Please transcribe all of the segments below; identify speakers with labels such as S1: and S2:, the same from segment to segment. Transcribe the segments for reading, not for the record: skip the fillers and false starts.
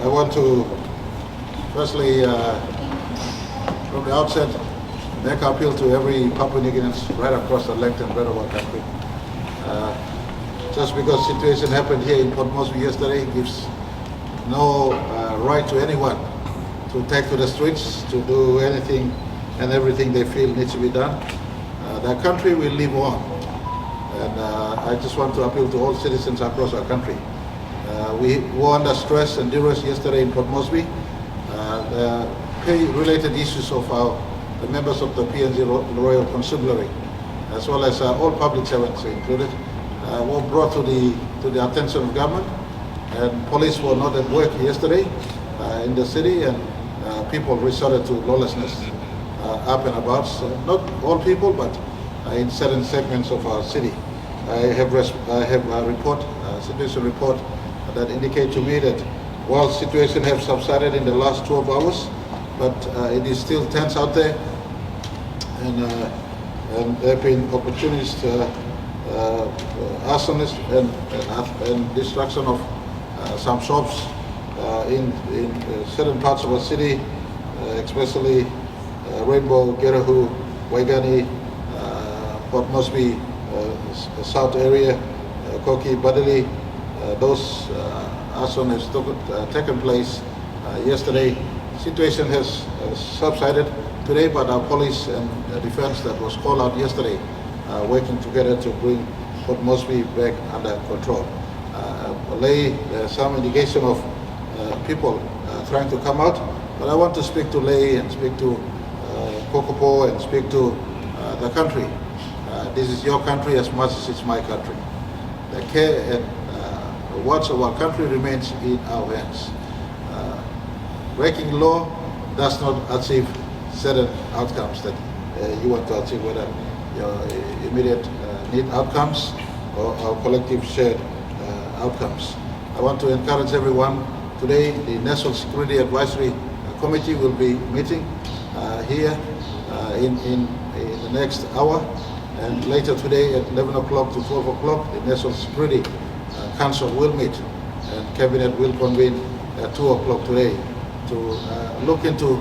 S1: I want to firstly, from the outset, make an appeal to every Papua New Guinean right across the length and breadth of our country. Just because situation happened here in Port Moresby yesterday gives no right to anyone to take to the streets to do anything and everything they feel needs to be done. The country will live on, and I just want to appeal to all citizens across our country. We were under stress and duress yesterday in Port Moresby. The pay-related issues of the members of the PNG Royal Constabulary, as well as all public servants included, were brought to the attention of government, and police were not at work yesterday in the city, and people resorted to lawlessness up and about. So not all people, but in certain segments of our city. I have a report, situation report that indicate to me that while situation have subsided in the last 12 hours, but it is still tense out there, and there have been opportunities to arsonists and destruction of some shops in certain parts of our city, especially Rainbow, Gerahu, Waigani, Port Moresby, South area, Koki, Badali. Those arson has taken place yesterday. Situation has subsided today, but our police and defense that was called out yesterday working together to bring Port Moresby back under control. There's some indication of people trying to come out, but I want to speak to Lei and speak to Kokopo and speak to the country. This is your country as much as it's my country. The care and watch of our country remains in our hands. Breaking law does not achieve certain outcomes that you want to achieve, whether your immediate need outcomes or our collective shared outcomes. I want to encourage everyone. Today, the National Security Advisory Committee will be meeting here in the next hour, and later today at 11 o'clock to 12 o'clock, the National Security Council will meet, and Cabinet will convene at 2 o'clock today to look into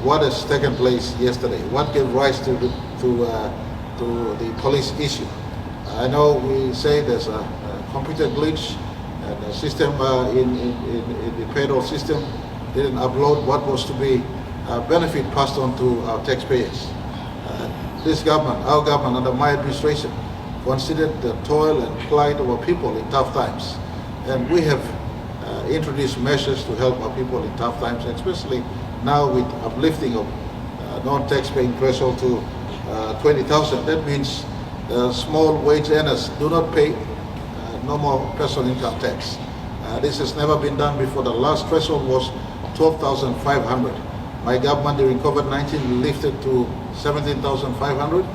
S1: what has taken place yesterday, what gave rise to the police issue. I know we say there's a computer glitch, and the system in the payroll system didn't upload what was to be benefit passed on to our taxpayers. This government, our government under my administration, considered the toil and plight of our people in tough times, and we have introduced measures to help our people in tough times, especially now with uplifting of non-tax-paying threshold to 20,000. That means small wage earners do not pay no more personal income tax. This has never been done before. The last threshold was 12,500. My government during COVID-19 lifted to 17,500,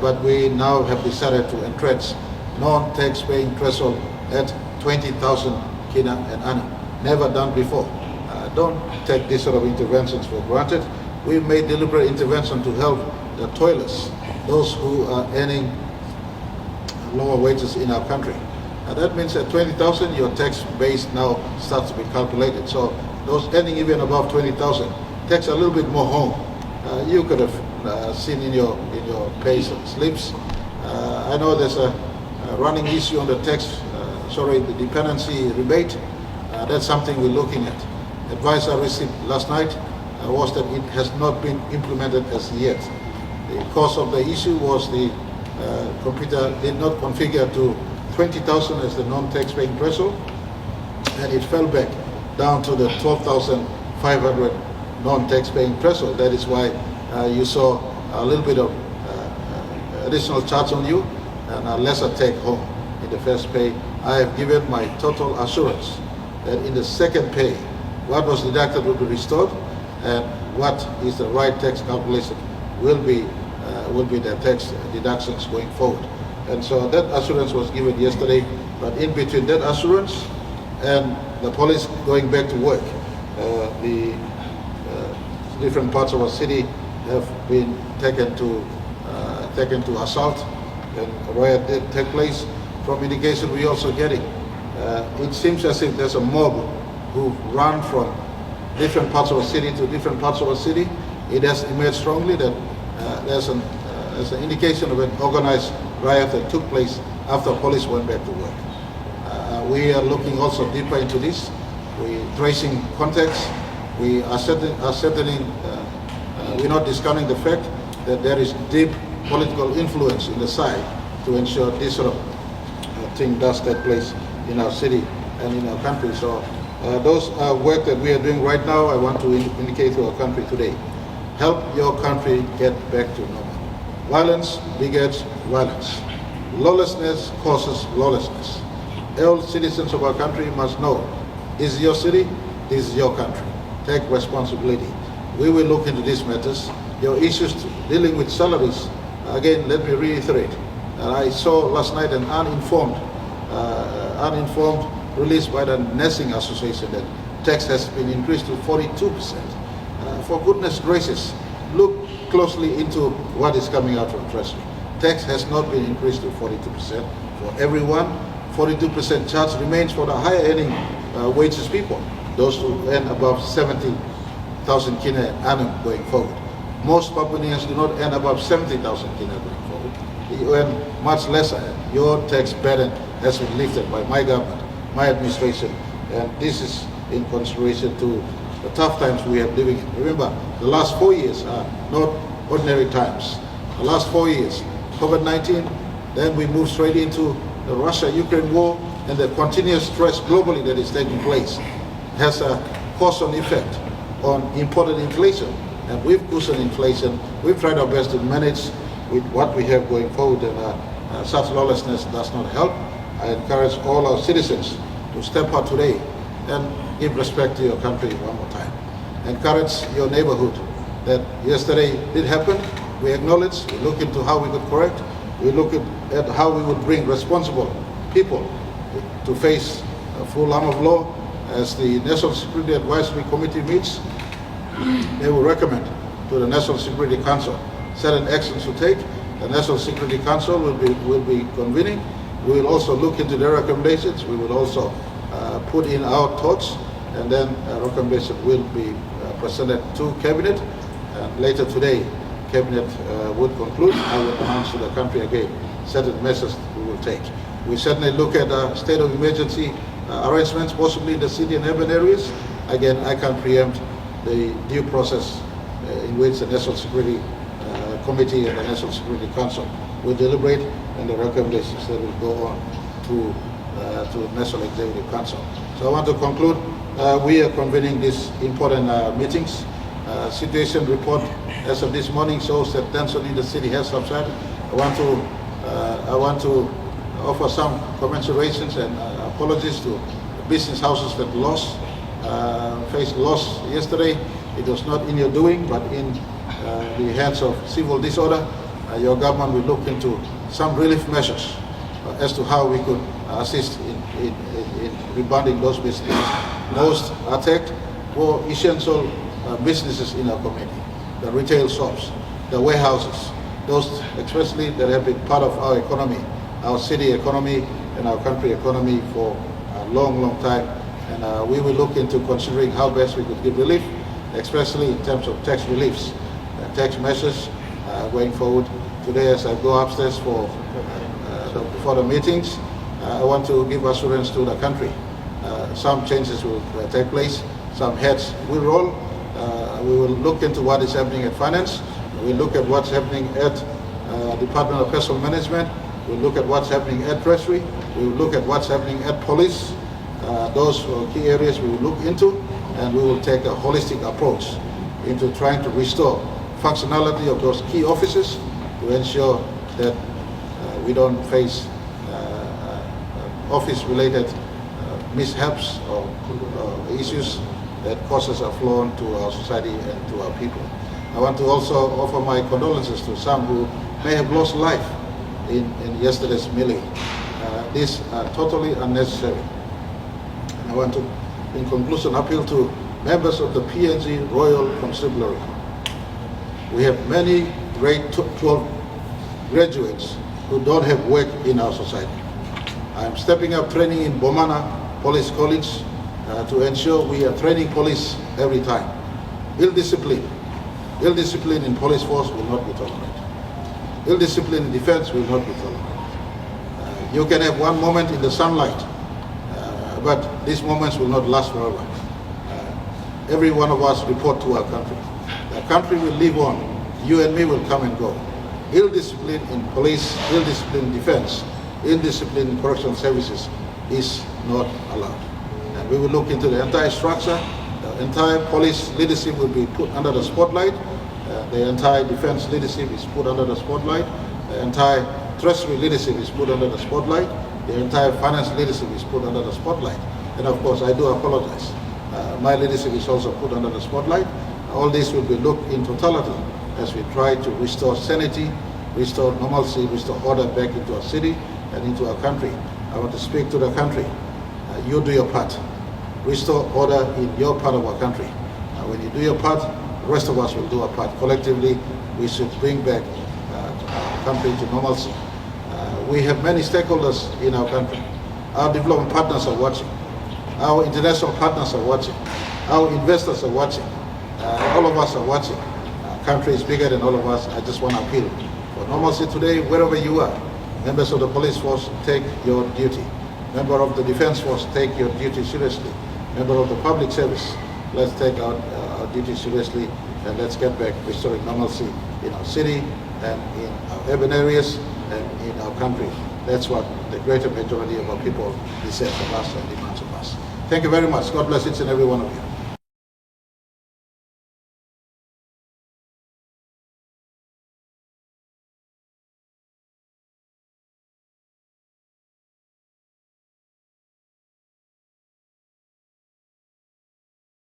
S1: but we now have decided to entrench non-tax-paying threshold at 20,000 kina and annum. Never done before. Don't take this sort of interventions for granted. We made deliberate intervention to help the toilers, those who are earning lower wages in our country. That means at 20,000, your tax base now starts to be calculated. So those earning even above 20,000 takes a little bit more home. You could have seen in your pay slips. I know there's a running issue on the the dependency rebate. That's something we're looking at. Advice I received last night was that it has not been implemented as yet. The cause of the issue was the computer did not configure to 20,000 as the non-tax-paying threshold, and it fell back down to the 12,500 non-tax-paying threshold. That is why you saw a little bit of additional charge on you and a lesser take home in the first pay. I have given my total assurance that in the second pay, what was deducted will be restored, and what is the right tax calculation will be the tax deductions going forward. And so that assurance was given yesterday, but in between that assurance and the police going back to work, the different parts of our city have been taken to assault, and a riot did take place. From indication we're also getting, it seems as if there's a mob who run from different parts of a city to different parts of a city. It has emerged strongly that there's an indication of an organized riot that took place after police went back to work. We are looking also deeper into this. We're tracing context. We are we're not discounting the fact that there is deep political influence in the side to ensure this sort of thing does take place in our city and in our country. So those are work that we are doing right now. I want to indicate to our country today. Help your country get back to normal. Violence begets violence. Lawlessness causes lawlessness. All citizens of our country must know, this is your city, this is your country. Take responsibility. We will look into these matters. Your issues dealing with salaries, again, let me reiterate. I saw last night an uninformed release by the Nursing Association that tax has been increased to 42%. For goodness gracious, look closely into what is coming out from Treasury. Tax has not been increased to 42% for everyone. 42% charge remains for the higher earning wages people, those who earn above 70,000 kina annum going forward. Most Papuanians do not earn above 70,000 kina going forward. You earn much lesser. Your tax burden has been lifted by my government, my administration, and this is in consideration to the tough times we are living in. Remember, the last 4 years are not ordinary times. The last 4 years, COVID-19, then we move straight into the Russia-Ukraine war, and the continuous stress globally that is taking place has a cause and effect on imported inflation. And with cushioned inflation, we've tried our best to manage with what we have going forward, and such lawlessness does not help. I encourage all our citizens to step out today and give respect to your country one more time. Encourage your neighborhood. That yesterday did happen. We acknowledge, we look into how we could correct, we look at how we would bring responsible people to face a full arm of law. As the National Security Advisory Committee meets, they will recommend to the National Security Council certain actions to take. The National Security Council will be convening. We will also look into their recommendations. We will also put in our thoughts, and then a recommendation will be presented to Cabinet. Later today, Cabinet would conclude. I will announce to the country again certain measures we will take. We certainly look at state of emergency arrangements, possibly in the city and urban areas. Again, I can't preempt the due process in which the National Security Committee and the National Security Council will deliberate, and the recommendations that will go on to the National Executive Council. So I want to conclude. We are convening these important meetings. Situation report as of this morning shows that tension in the city has subsided. I want to offer some commiserations and apologies to business houses that faced loss yesterday. It was not in your doing, but in the hands of civil disorder. Your government will look into some relief measures as to how we could assist in rebounding those businesses. Most attacked were essential businesses in our community, the retail shops, the warehouses, those especially that have been part of our economy, our city economy and our country economy for a long, long time. And we will look into considering how best we could give relief, especially in terms of tax reliefs, tax measures going forward. Today, as I go upstairs for the meetings, I want to give assurance to the country. Some changes will take place, some heads will roll. We will look into what is happening at finance. We look at what's happening at Department of Personal Management. We'll look at what's happening at Treasury. We will look at what's happening at police. Those are key areas we will look into, and we will take a holistic approach into trying to restore functionality of those key offices to ensure that we don't face office-related mishaps or issues that causes a flaw to our society and to our people. I want to also offer my condolences to some who may have lost life in yesterday's melee. These are totally unnecessary. And I want to, in conclusion, appeal to members of the PNG Royal Constabulary. We have many grade 12 graduates who don't have work in our society. I am stepping up training in Bomana Police College to ensure we are training police every time. Ill discipline in police force will not be tolerated. Ill discipline in defense will not be tolerated. You can have one moment in the sunlight, but these moments will not last forever. Every one of us report to our country. The country will live on. You and me will come and go. Ill discipline in police, ill discipline in defense, ill discipline in correctional services is not allowed. And we will look into the entire structure. The entire police leadership will be put under the spotlight. The entire defense leadership is put under the spotlight. The entire treasury leadership is put under the spotlight. The entire finance leadership is put under the spotlight. And of course, I do apologize. My leadership is also put under the spotlight. All this will be looked in totality as we try to restore sanity, restore normalcy, restore order back into our city and into our country. I want to speak to the country. You do your part. Restore order in your part of our country. When you do your part, the rest of us will do our part. Collectively, we should bring back our country to normalcy. We have many stakeholders in our country. Our development partners are watching. Our international partners are watching. Our investors are watching. All of us are watching. Our country is bigger than all of us. I just want to appeal for normalcy today, wherever you are. Members of the police force, take your duty. Member of the defense force, take your duty seriously. Member of the public service, let's take our duty seriously and let's get back restoring normalcy in our city and in our urban areas and in our country. That's what the greater majority of our people deserve from us and demands of us. Thank you very much. God bless each and every one of you.